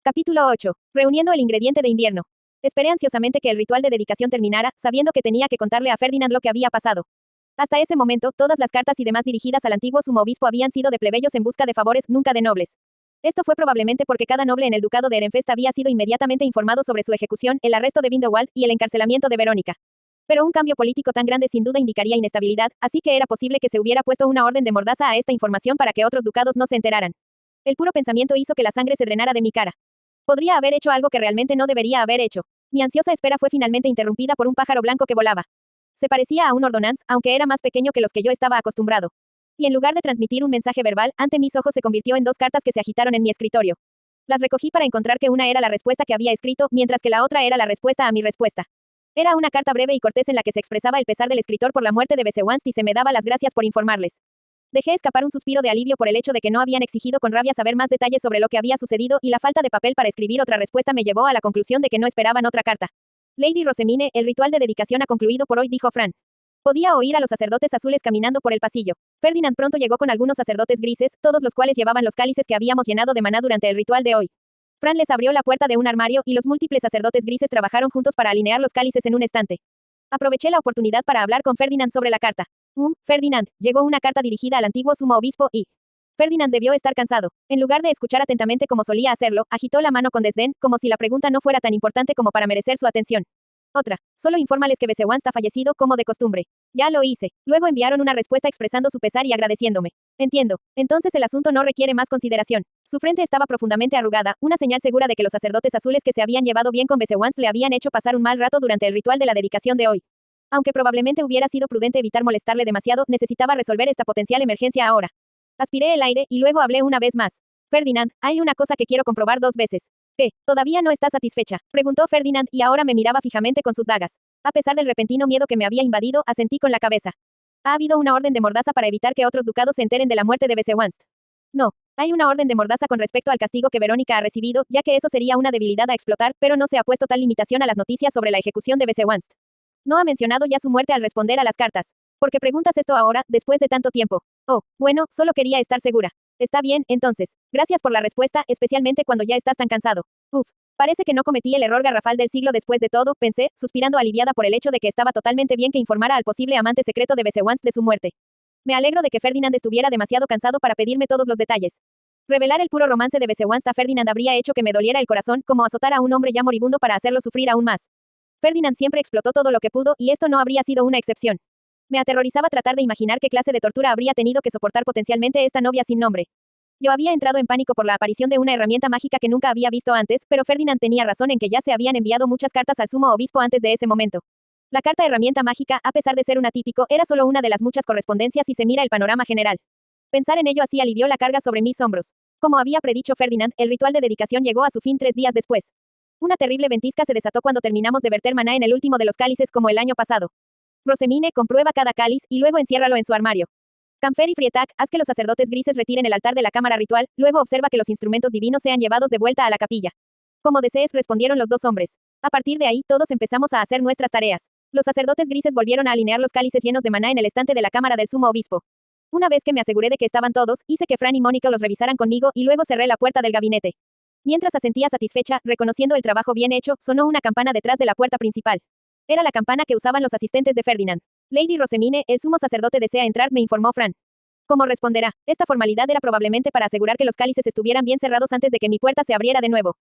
Capítulo 8. Reuniendo el ingrediente de invierno. Esperé ansiosamente que el ritual de dedicación terminara, sabiendo que tenía que contarle a Ferdinand lo que había pasado. Hasta ese momento, todas las cartas y demás dirigidas al antiguo sumo obispo habían sido de plebeyos en busca de favores, nunca de nobles. Esto fue probablemente porque cada noble en el ducado de Ehrenfest había sido inmediatamente informado sobre su ejecución, el arresto de Grindelwald y el encarcelamiento de Verónica. Pero un cambio político tan grande sin duda indicaría inestabilidad, así que era posible que se hubiera puesto una orden de mordaza a esta información para que otros ducados no se enteraran. El puro pensamiento hizo que la sangre se drenara de mi cara. Podría haber hecho algo que realmente no debería haber hecho. Mi ansiosa espera fue finalmente interrumpida por un pájaro blanco que volaba. Se parecía a un ordonnance, aunque era más pequeño que los que yo estaba acostumbrado. Y en lugar de transmitir un mensaje verbal, ante mis ojos se convirtió en dos cartas que se agitaron en mi escritorio. Las recogí para encontrar que una era la respuesta que había escrito, mientras que la otra era la respuesta a mi respuesta. Era una carta breve y cortés en la que se expresaba el pesar del escritor por la muerte de Besewanst y se me daba las gracias por informarles. Dejé escapar un suspiro de alivio por el hecho de que no habían exigido con rabia saber más detalles sobre lo que había sucedido y la falta de papel para escribir otra respuesta me llevó a la conclusión de que no esperaban otra carta. Lady Rosemine, el ritual de dedicación ha concluido por hoy, dijo Fran. Podía oír a los sacerdotes azules caminando por el pasillo. Ferdinand pronto llegó con algunos sacerdotes grises, todos los cuales llevaban los cálices que habíamos llenado de maná durante el ritual de hoy. Fran les abrió la puerta de un armario y los múltiples sacerdotes grises trabajaron juntos para alinear los cálices en un estante. Aproveché la oportunidad para hablar con Ferdinand sobre la carta. Ferdinand, llegó una carta dirigida al antiguo sumo obispo y... Ferdinand debió estar cansado. En lugar de escuchar atentamente como solía hacerlo, agitó la mano con desdén, como si la pregunta no fuera tan importante como para merecer su atención. Otra. Solo infórmales que Besewanst ha fallecido, como de costumbre. Ya lo hice. Luego enviaron una respuesta expresando su pesar y agradeciéndome. Entiendo. Entonces el asunto no requiere más consideración. Su frente estaba profundamente arrugada, una señal segura de que los sacerdotes azules que se habían llevado bien con Besewanst le habían hecho pasar un mal rato durante el ritual de la dedicación de hoy. Aunque probablemente hubiera sido prudente evitar molestarle demasiado, necesitaba resolver esta potencial emergencia ahora. Aspiré el aire y luego hablé una vez más. Ferdinand, hay una cosa que quiero comprobar dos veces. ¿Qué? ¿Todavía no estás satisfecha? Preguntó Ferdinand y ahora me miraba fijamente con sus dagas. A pesar del repentino miedo que me había invadido, asentí con la cabeza. ¿Ha habido una orden de mordaza para evitar que otros ducados se enteren de la muerte de Besewanst? No. Hay una orden de mordaza con respecto al castigo que Verónica ha recibido, ya que eso sería una debilidad a explotar, pero no se ha puesto tal limitación a las noticias sobre la ejecución de Besewanst. No ha mencionado ya su muerte al responder a las cartas. ¿Por qué preguntas esto ahora, después de tanto tiempo? Oh, bueno, solo quería estar segura. Está bien, entonces. Gracias por la respuesta, especialmente cuando ya estás tan cansado. Parece que no cometí el error garrafal del siglo después de todo, pensé, suspirando aliviada por el hecho de que estaba totalmente bien que informara al posible amante secreto de Besewanst de su muerte. Me alegro de que Ferdinand estuviera demasiado cansado para pedirme todos los detalles. Revelar el puro romance de Besewanst a Ferdinand habría hecho que me doliera el corazón, como azotar a un hombre ya moribundo para hacerlo sufrir aún más. Ferdinand siempre explotó todo lo que pudo, y esto no habría sido una excepción. Me aterrorizaba tratar de imaginar qué clase de tortura habría tenido que soportar potencialmente esta novia sin nombre. Yo había entrado en pánico por la aparición de una herramienta mágica que nunca había visto antes, pero Ferdinand tenía razón en que ya se habían enviado muchas cartas al sumo obispo antes de ese momento. La carta herramienta mágica, a pesar de ser un atípico, era solo una de las muchas correspondencias si se mira el panorama general. Pensar en ello así alivió la carga sobre mis hombros. Como había predicho Ferdinand, el ritual de dedicación llegó a su fin 3 días después. Una terrible ventisca se desató cuando terminamos de verter maná en el último de los cálices como el año pasado. Rosemine, comprueba cada cáliz y luego enciérralo en su armario. Camfer y Frietak, haz que los sacerdotes grises retiren el altar de la cámara ritual, luego observa que los instrumentos divinos sean llevados de vuelta a la capilla. Como desees, respondieron los dos hombres. A partir de ahí, todos empezamos a hacer nuestras tareas. Los sacerdotes grises volvieron a alinear los cálices llenos de maná en el estante de la cámara del sumo obispo. Una vez que me aseguré de que estaban todos, hice que Fran y Mónica los revisaran conmigo y luego cerré la puerta del gabinete. Mientras asentía satisfecha, reconociendo el trabajo bien hecho, sonó una campana detrás de la puerta principal. Era la campana que usaban los asistentes de Ferdinand. Lady Rosemine, el sumo sacerdote desea entrar, me informó Fran. ¿Cómo responderá? Esta formalidad era probablemente para asegurar que los cálices estuvieran bien cerrados antes de que mi puerta se abriera de nuevo.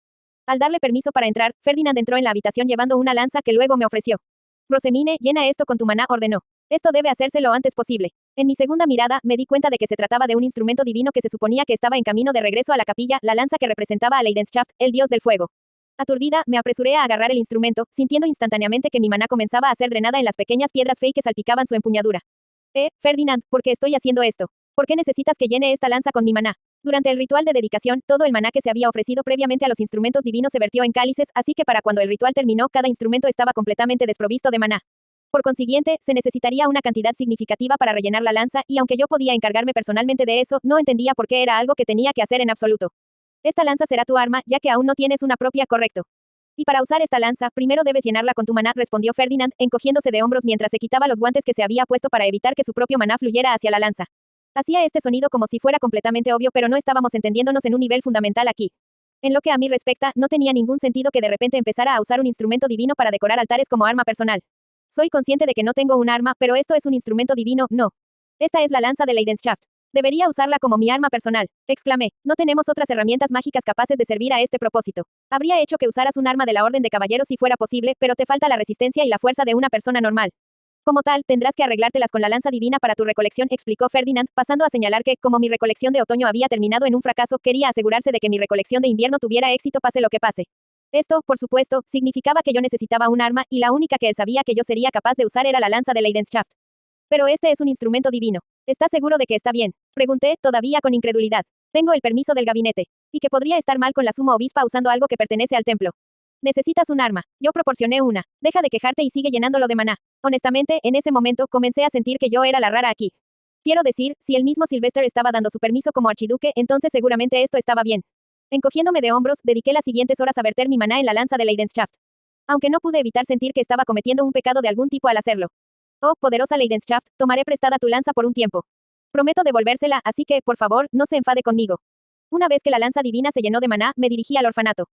Al darle permiso para entrar, Ferdinand entró en la habitación llevando una lanza que luego me ofreció. Rosemine, llena esto con tu maná, ordenó. Esto debe hacerse lo antes posible. En mi segunda mirada, me di cuenta de que se trataba de un instrumento divino que se suponía que estaba en camino de regreso a la capilla, la lanza que representaba a Leidenschaft, el dios del fuego. Aturdida, me apresuré a agarrar el instrumento, sintiendo instantáneamente que mi maná comenzaba a ser drenada en las pequeñas piedras fey que salpicaban su empuñadura. Ferdinand, ¿por qué estoy haciendo esto? ¿Por qué necesitas que llene esta lanza con mi maná? Durante el ritual de dedicación, todo el maná que se había ofrecido previamente a los instrumentos divinos se vertió en cálices, así que para cuando el ritual terminó, cada instrumento estaba completamente desprovisto de maná. Por consiguiente, se necesitaría una cantidad significativa para rellenar la lanza, y aunque yo podía encargarme personalmente de eso, no entendía por qué era algo que tenía que hacer en absoluto. Esta lanza será tu arma, ya que aún no tienes una propia, correcto. Y para usar esta lanza, primero debes llenarla con tu maná, respondió Ferdinand, encogiéndose de hombros mientras se quitaba los guantes que se había puesto para evitar que su propio maná fluyera hacia la lanza. Hacía este sonido como si fuera completamente obvio, pero no estábamos entendiéndonos en un nivel fundamental aquí. En lo que a mí respecta, no tenía ningún sentido que de repente empezara a usar un instrumento divino para decorar altares como arma personal. Soy consciente de que no tengo un arma, pero esto es un instrumento divino, no. Esta es la lanza de Leidenschaft. Debería usarla como mi arma personal, exclamé. No tenemos otras herramientas mágicas capaces de servir a este propósito. Habría hecho que usaras un arma de la Orden de Caballeros si fuera posible, pero te falta la resistencia y la fuerza de una persona normal. Como tal, tendrás que arreglártelas con la lanza divina para tu recolección, explicó Ferdinand, pasando a señalar que, como mi recolección de otoño había terminado en un fracaso, quería asegurarse de que mi recolección de invierno tuviera éxito pase lo que pase. Esto, por supuesto, significaba que yo necesitaba un arma, y la única que él sabía que yo sería capaz de usar era la lanza de Leidenschaft. Pero este es un instrumento divino. ¿Estás seguro de que está bien? Pregunté, todavía con incredulidad. Tengo el permiso del gabinete. Y que podría estar mal con la suma obispa usando algo que pertenece al templo. Necesitas un arma. Yo proporcioné una. Deja de quejarte y sigue llenándolo de maná. Honestamente, en ese momento, comencé a sentir que yo era la rara aquí. Quiero decir, si el mismo Sylvester estaba dando su permiso como archiduque, entonces seguramente esto estaba bien. Encogiéndome de hombros, dediqué las siguientes horas a verter mi maná en la lanza de Leidenschaft. Aunque no pude evitar sentir que estaba cometiendo un pecado de algún tipo al hacerlo. Oh, poderosa Leidenschaft, tomaré prestada tu lanza por un tiempo. Prometo devolvérsela, así que, por favor, no se enfade conmigo. Una vez que la lanza divina se llenó de maná, me dirigí al orfanato.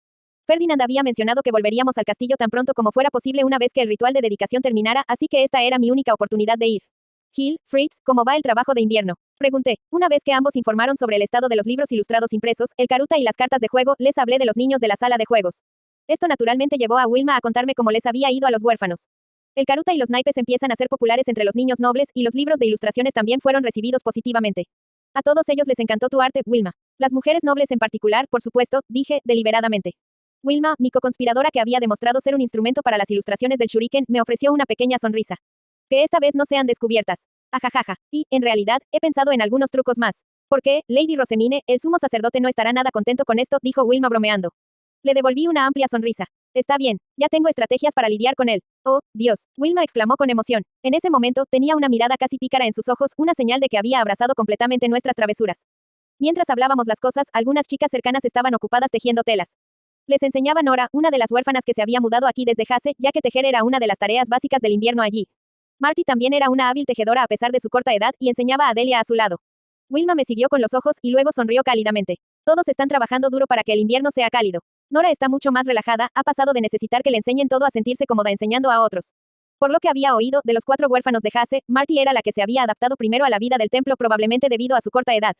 Ferdinand había mencionado que volveríamos al castillo tan pronto como fuera posible una vez que el ritual de dedicación terminara, así que esta era mi única oportunidad de ir. Gil, Fritz, ¿cómo va el trabajo de invierno? Pregunté. Una vez que ambos informaron sobre el estado de los libros ilustrados impresos, el caruta y las cartas de juego, les hablé de los niños de la sala de juegos. Esto naturalmente llevó a Wilma a contarme cómo les había ido a los huérfanos. El caruta y los naipes empiezan a ser populares entre los niños nobles, y los libros de ilustraciones también fueron recibidos positivamente. A todos ellos les encantó tu arte, Wilma. Las mujeres nobles en particular, por supuesto, dije, deliberadamente. Wilma, mi coconspiradora que había demostrado ser un instrumento para las ilustraciones del shuriken, me ofreció una pequeña sonrisa. Que esta vez no sean descubiertas. Ajajaja. Y, en realidad, he pensado en algunos trucos más. ¿Por qué, Lady Rosemine, el sumo sacerdote no estará nada contento con esto?, dijo Wilma bromeando. Le devolví una amplia sonrisa. Está bien, ya tengo estrategias para lidiar con él. Oh, Dios, Wilma exclamó con emoción. En ese momento, tenía una mirada casi pícara en sus ojos, una señal de que había abrazado completamente nuestras travesuras. Mientras hablábamos las cosas, algunas chicas cercanas estaban ocupadas tejiendo telas. Les enseñaba Nora, una de las huérfanas que se había mudado aquí desde Hase, ya que tejer era una de las tareas básicas del invierno allí. Marty también era una hábil tejedora a pesar de su corta edad, y enseñaba a Delia a su lado. Wilma me siguió con los ojos, y luego sonrió cálidamente. Todos están trabajando duro para que el invierno sea cálido. Nora está mucho más relajada, ha pasado de necesitar que le enseñen todo a sentirse cómoda enseñando a otros. Por lo que había oído, de los 4 huérfanos de Hase, Marty era la que se había adaptado primero a la vida del templo probablemente debido a su corta edad.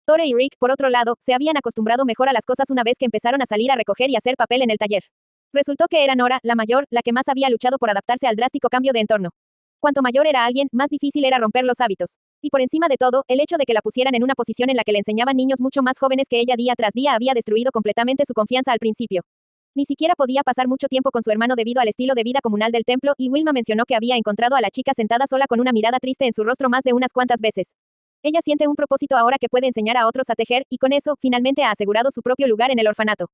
Tore y Rick, por otro lado, se habían acostumbrado mejor a las cosas una vez que empezaron a salir a recoger y hacer papel en el taller. Resultó que era Nora, la mayor, la que más había luchado por adaptarse al drástico cambio de entorno. Cuanto mayor era alguien, más difícil era romper los hábitos. Y por encima de todo, el hecho de que la pusieran en una posición en la que le enseñaban niños mucho más jóvenes que ella día tras día había destruido completamente su confianza al principio. Ni siquiera podía pasar mucho tiempo con su hermano debido al estilo de vida comunal del templo, y Wilma mencionó que había encontrado a la chica sentada sola con una mirada triste en su rostro más de unas cuantas veces. Ella siente un propósito ahora que puede enseñar a otros a tejer, y con eso, finalmente ha asegurado su propio lugar en el orfanato.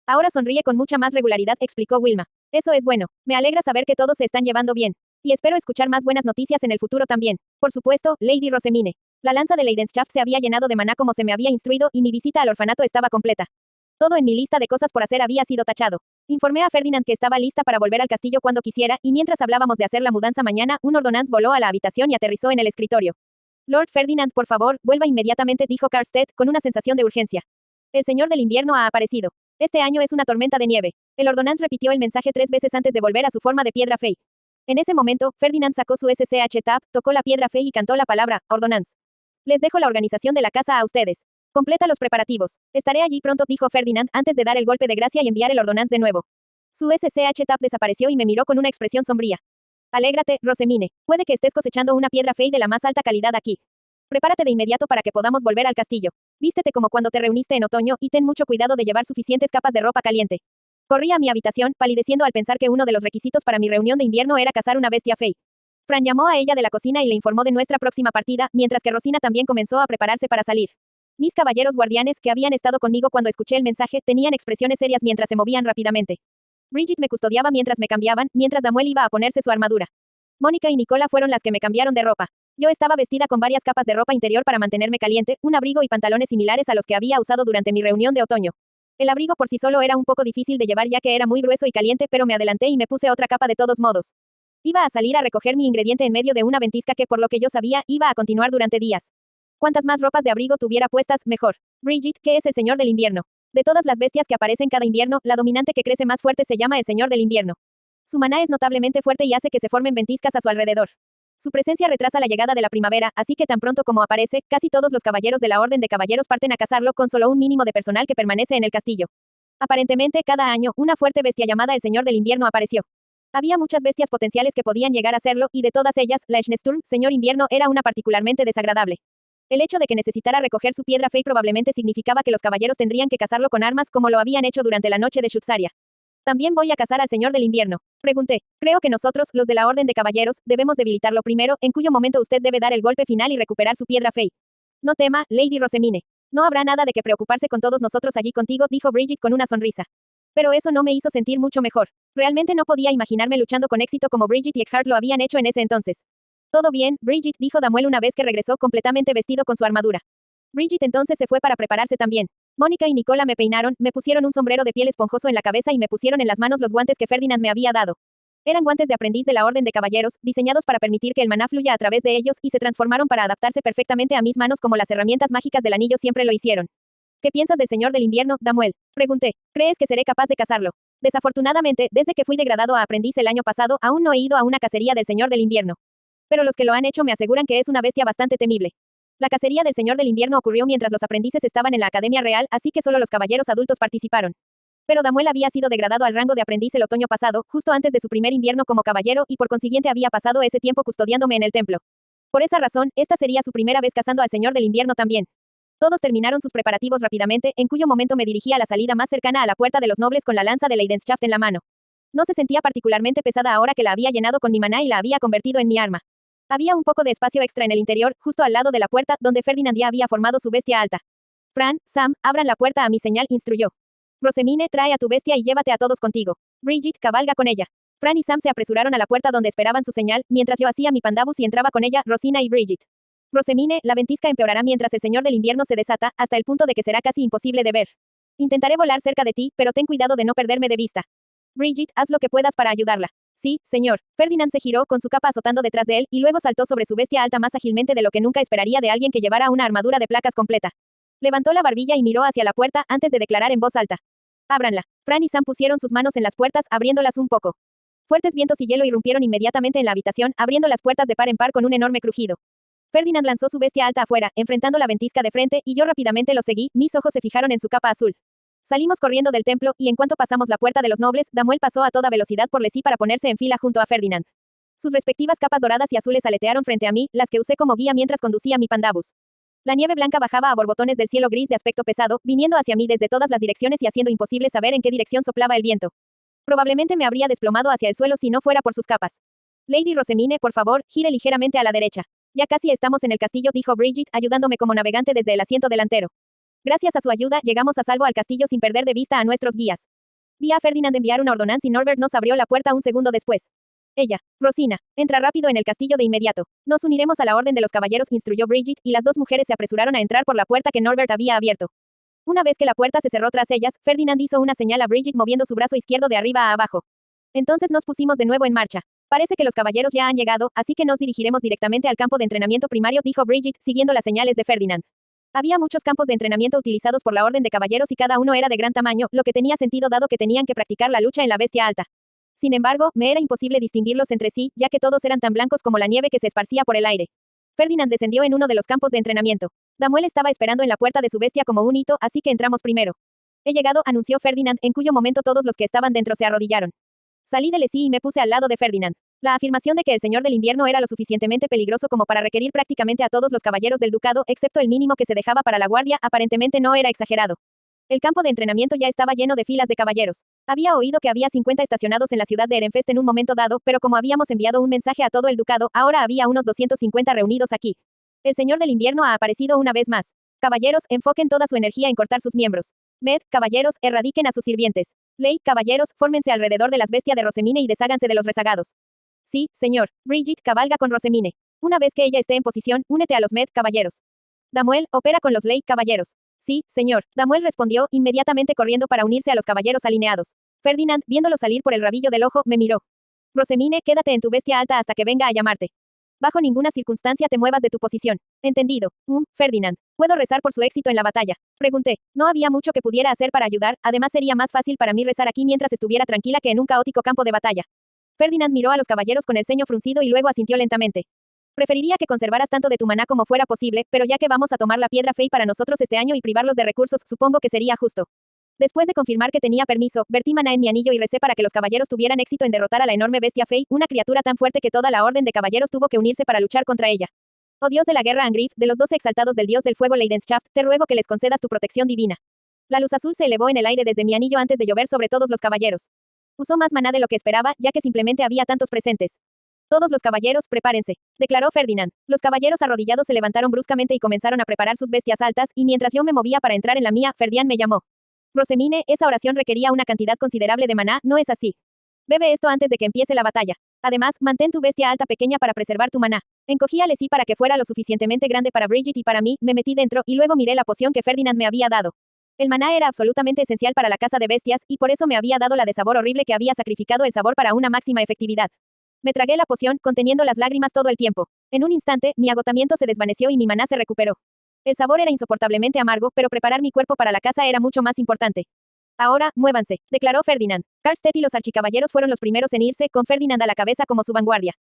Ahora sonríe con mucha más regularidad, explicó Wilma. Eso es bueno. Me alegra saber que todos se están llevando bien. Y espero escuchar más buenas noticias en el futuro también. Por supuesto, Lady Rosemine. La lanza de Leidenschaft se había llenado de maná como se me había instruido, y mi visita al orfanato estaba completa. Todo en mi lista de cosas por hacer había sido tachado. Informé a Ferdinand que estaba lista para volver al castillo cuando quisiera, y mientras hablábamos de hacer la mudanza mañana, un ordonance voló a la habitación y aterrizó en el escritorio. Lord Ferdinand, por favor, vuelva inmediatamente, dijo Karstedt, con una sensación de urgencia. El señor del invierno ha aparecido. Este año es una tormenta de nieve. El ordonance repitió el mensaje 3 veces antes de volver a su forma de piedra fey. En ese momento, Ferdinand sacó su SCH tab, tocó la piedra fey y cantó la palabra, ordonance. Les dejo la organización de la casa a ustedes. Completa los preparativos. Estaré allí pronto, dijo Ferdinand, antes de dar el golpe de gracia y enviar el ordonance de nuevo. Su SCH tab desapareció y me miró con una expresión sombría. Alégrate, Rosemine. Puede que estés cosechando una piedra fey de la más alta calidad aquí. Prepárate de inmediato para que podamos volver al castillo. Vístete como cuando te reuniste en otoño, y ten mucho cuidado de llevar suficientes capas de ropa caliente. Corrí a mi habitación, palideciendo al pensar que uno de los requisitos para mi reunión de invierno era cazar una bestia fey. Fran llamó a ella de la cocina y le informó de nuestra próxima partida, mientras que Rosina también comenzó a prepararse para salir. Mis caballeros guardianes, que habían estado conmigo cuando escuché el mensaje, tenían expresiones serias mientras se movían rápidamente. Bridget me custodiaba mientras me cambiaban, mientras Damuel iba a ponerse su armadura. Mónica y Nicola fueron las que me cambiaron de ropa. Yo estaba vestida con varias capas de ropa interior para mantenerme caliente, un abrigo y pantalones similares a los que había usado durante mi reunión de otoño. El abrigo por sí solo era un poco difícil de llevar ya que era muy grueso y caliente, pero me adelanté y me puse otra capa de todos modos. Iba a salir a recoger mi ingrediente en medio de una ventisca que, por lo que yo sabía, iba a continuar durante días. Cuantas más ropas de abrigo tuviera puestas, mejor. Bridget, ¿qué es el señor del invierno? De todas las bestias que aparecen cada invierno, la dominante que crece más fuerte se llama el Señor del Invierno. Su maná es notablemente fuerte y hace que se formen ventiscas a su alrededor. Su presencia retrasa la llegada de la primavera, así que tan pronto como aparece, casi todos los caballeros de la Orden de Caballeros parten a cazarlo con solo un mínimo de personal que permanece en el castillo. Aparentemente, cada año, una fuerte bestia llamada el Señor del Invierno apareció. Había muchas bestias potenciales que podían llegar a serlo, y de todas ellas, la Schneesturm, Señor Invierno, era una particularmente desagradable. El hecho de que necesitara recoger su piedra Fey probablemente significaba que los caballeros tendrían que cazarlo con armas como lo habían hecho durante la noche de Shutsaria. ¿También voy a cazar al Señor del Invierno? Pregunté. Creo que nosotros, los de la Orden de Caballeros, debemos debilitarlo primero, en cuyo momento usted debe dar el golpe final y recuperar su piedra Fey. No tema, Lady Rosemine. No habrá nada de que preocuparse con todos nosotros allí contigo, dijo Bridget con una sonrisa. Pero eso no me hizo sentir mucho mejor. Realmente no podía imaginarme luchando con éxito como Bridget y Eckhart lo habían hecho en ese entonces. Todo bien, Bridget, dijo Damuel una vez que regresó completamente vestido con su armadura. Bridget entonces se fue para prepararse también. Mónica y Nicola me peinaron, me pusieron un sombrero de piel esponjoso en la cabeza y me pusieron en las manos los guantes que Ferdinand me había dado. Eran guantes de aprendiz de la Orden de Caballeros, diseñados para permitir que el maná fluya a través de ellos y se transformaron para adaptarse perfectamente a mis manos como las herramientas mágicas del anillo siempre lo hicieron. ¿Qué piensas del Señor del Invierno, Damuel? Pregunté. ¿Crees que seré capaz de cazarlo? Desafortunadamente, desde que fui degradado a aprendiz el año pasado, aún no he ido a una cacería del Señor del Invierno. Pero los que lo han hecho me aseguran que es una bestia bastante temible. La cacería del Señor del Invierno ocurrió mientras los aprendices estaban en la Academia Real, así que solo los caballeros adultos participaron. Pero Damuel había sido degradado al rango de aprendiz el otoño pasado, justo antes de su primer invierno como caballero, y por consiguiente había pasado ese tiempo custodiándome en el templo. Por esa razón, esta sería su primera vez cazando al Señor del Invierno también. Todos terminaron sus preparativos rápidamente, en cuyo momento me dirigí a la salida más cercana a la puerta de los nobles con la lanza de Leidenschaft en la mano. No se sentía particularmente pesada ahora que la había llenado con mi maná y la había convertido en mi arma. Había un poco de espacio extra en el interior, justo al lado de la puerta, donde Ferdinand ya había formado su bestia alta. Fran, Sam, abran la puerta a mi señal, instruyó. Rosemine, trae a tu bestia y llévate a todos contigo. Bridget, cabalga con ella. Fran y Sam se apresuraron a la puerta donde esperaban su señal, mientras yo hacía mi pandabus y entraba con ella, Rosina y Bridget. Rosemine, la ventisca empeorará mientras el Señor del Invierno se desata, hasta el punto de que será casi imposible de ver. Intentaré volar cerca de ti, pero ten cuidado de no perderme de vista. Bridget, haz lo que puedas para ayudarla. Sí, señor. Ferdinand se giró con su capa azotando detrás de él, y luego saltó sobre su bestia alta más ágilmente de lo que nunca esperaría de alguien que llevara una armadura de placas completa. Levantó la barbilla y miró hacia la puerta, antes de declarar en voz alta. Ábranla. Fran y Sam pusieron sus manos en las puertas, abriéndolas un poco. Fuertes vientos y hielo irrumpieron inmediatamente en la habitación, abriendo las puertas de par en par con un enorme crujido. Ferdinand lanzó su bestia alta afuera, enfrentando la ventisca de frente, y yo rápidamente lo seguí, mis ojos se fijaron en su capa azul. Salimos corriendo del templo, y en cuanto pasamos la puerta de los nobles, Damuel pasó a toda velocidad por Lesí para ponerse en fila junto a Ferdinand. Sus respectivas capas doradas y azules aletearon frente a mí, las que usé como guía mientras conducía mi pandabus. La nieve blanca bajaba a borbotones del cielo gris de aspecto pesado, viniendo hacia mí desde todas las direcciones y haciendo imposible saber en qué dirección soplaba el viento. Probablemente me habría desplomado hacia el suelo si no fuera por sus capas. Lady Rosemine, por favor, gire ligeramente a la derecha. Ya casi estamos en el castillo, dijo Bridget, ayudándome como navegante desde el asiento delantero. Gracias a su ayuda, llegamos a salvo al castillo sin perder de vista a nuestros guías. Vi a Ferdinand enviar una ordenanza y Norbert nos abrió la puerta un segundo después. Ella, Rosina, entra rápido en el castillo de inmediato. Nos uniremos a la orden de los caballeros, instruyó Bridget, y las dos mujeres se apresuraron a entrar por la puerta que Norbert había abierto. Una vez que la puerta se cerró tras ellas, Ferdinand hizo una señal a Bridget moviendo su brazo izquierdo de arriba a abajo. Entonces nos pusimos de nuevo en marcha. Parece que los caballeros ya han llegado, así que nos dirigiremos directamente al campo de entrenamiento primario, dijo Bridget, siguiendo las señales de Ferdinand. Había muchos campos de entrenamiento utilizados por la Orden de Caballeros y cada uno era de gran tamaño, lo que tenía sentido dado que tenían que practicar la lucha en la bestia alta. Sin embargo, me era imposible distinguirlos entre sí, ya que todos eran tan blancos como la nieve que se esparcía por el aire. Ferdinand descendió en uno de los campos de entrenamiento. Damuel estaba esperando en la puerta de su bestia como un hito, así que entramos primero. He llegado, anunció Ferdinand, en cuyo momento todos los que estaban dentro se arrodillaron. Salí de Lesí y me puse al lado de Ferdinand. La afirmación de que el Señor del Invierno era lo suficientemente peligroso como para requerir prácticamente a todos los caballeros del ducado, excepto el mínimo que se dejaba para la guardia, aparentemente no era exagerado. El campo de entrenamiento ya estaba lleno de filas de caballeros. Había oído que había 50 estacionados en la ciudad de Ehrenfest en un momento dado, pero como habíamos enviado un mensaje a todo el ducado, ahora había unos 250 reunidos aquí. El Señor del Invierno ha aparecido una vez más. Caballeros, enfoquen toda su energía en cortar sus miembros. Med, caballeros, erradiquen a sus sirvientes. Ley, caballeros, fórmense alrededor de las bestias de Rosemine y desháganse de los rezagados. Sí, señor. Bridget, cabalga con Rosemine. Una vez que ella esté en posición, únete a los Med, caballeros. Damuel, opera con los Ley, caballeros. Sí, señor. Damuel respondió, inmediatamente corriendo para unirse a los caballeros alineados. Ferdinand, viéndolo salir por el rabillo del ojo, me miró. Rosemine, quédate en tu bestia alta hasta que venga a llamarte. Bajo ninguna circunstancia te muevas de tu posición. Entendido. Ferdinand. ¿Puedo rezar por su éxito en la batalla? Pregunté. No había mucho que pudiera hacer para ayudar, además sería más fácil para mí rezar aquí mientras estuviera tranquila que en un caótico campo de batalla. Ferdinand miró a los caballeros con el ceño fruncido y luego asintió lentamente. Preferiría que conservaras tanto de tu maná como fuera posible, pero ya que vamos a tomar la piedra Fey para nosotros este año y privarlos de recursos, supongo que sería justo. Después de confirmar que tenía permiso, vertí maná en mi anillo y recé para que los caballeros tuvieran éxito en derrotar a la enorme bestia Fey, una criatura tan fuerte que toda la orden de caballeros tuvo que unirse para luchar contra ella. Oh Dios de la guerra Angrif, de los 12 exaltados del dios del fuego Leidenschaft, te ruego que les concedas tu protección divina. La luz azul se elevó en el aire desde mi anillo antes de llover sobre todos los caballeros. Usó más maná de lo que esperaba, ya que simplemente había tantos presentes. Todos los caballeros, prepárense, declaró Ferdinand. Los caballeros arrodillados se levantaron bruscamente y comenzaron a preparar sus bestias altas, y mientras yo me movía para entrar en la mía, Ferdinand me llamó. Rosemine, esa oración requería una cantidad considerable de maná, ¿no es así? Bebe esto antes de que empiece la batalla. Además, mantén tu bestia alta pequeña para preservar tu maná. Encogí a Leslie para que fuera lo suficientemente grande para Bridget y para mí, me metí dentro, y luego miré la poción que Ferdinand me había dado. El maná era absolutamente esencial para la caza de bestias, y por eso me había dado la de sabor horrible que había sacrificado el sabor para una máxima efectividad. Me tragué la poción, conteniendo las lágrimas todo el tiempo. En un instante, mi agotamiento se desvaneció y mi maná se recuperó. El sabor era insoportablemente amargo, pero preparar mi cuerpo para la caza era mucho más importante. Ahora, muévanse, declaró Ferdinand. Karlstedt y los archicaballeros fueron los primeros en irse, con Ferdinand a la cabeza como su vanguardia.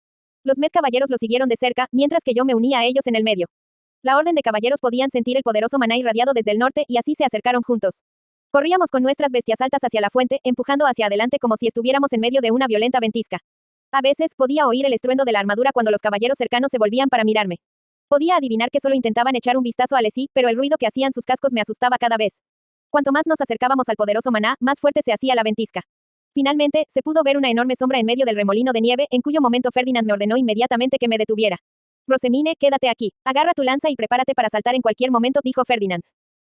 Los medcaballeros lo siguieron de cerca, mientras que yo me unía a ellos en el medio. La orden de caballeros podían sentir el poderoso maná irradiado desde el norte, y así se acercaron juntos. Corríamos con nuestras bestias altas hacia la fuente, empujando hacia adelante como si estuviéramos en medio de una violenta ventisca. A veces, podía oír el estruendo de la armadura cuando los caballeros cercanos se volvían para mirarme. Podía adivinar que solo intentaban echar un vistazo a Leslie, pero el ruido que hacían sus cascos me asustaba cada vez. Cuanto más nos acercábamos al poderoso maná, más fuerte se hacía la ventisca. Finalmente, se pudo ver una enorme sombra en medio del remolino de nieve, en cuyo momento Ferdinand me ordenó inmediatamente que me detuviera. Rosemine, quédate aquí. Agarra tu lanza y prepárate para saltar en cualquier momento, dijo Ferdinand.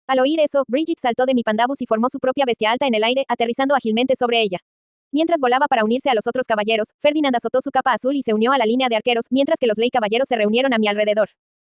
Al oír eso, Bridget saltó de mi pandabus y formó su propia bestia alta en el aire, aterrizando ágilmente sobre ella. Mientras volaba para unirse a los otros caballeros, Ferdinand azotó su capa azul y se unió a la línea de arqueros, mientras que los Ley caballeros se reunieron a mi alrededor.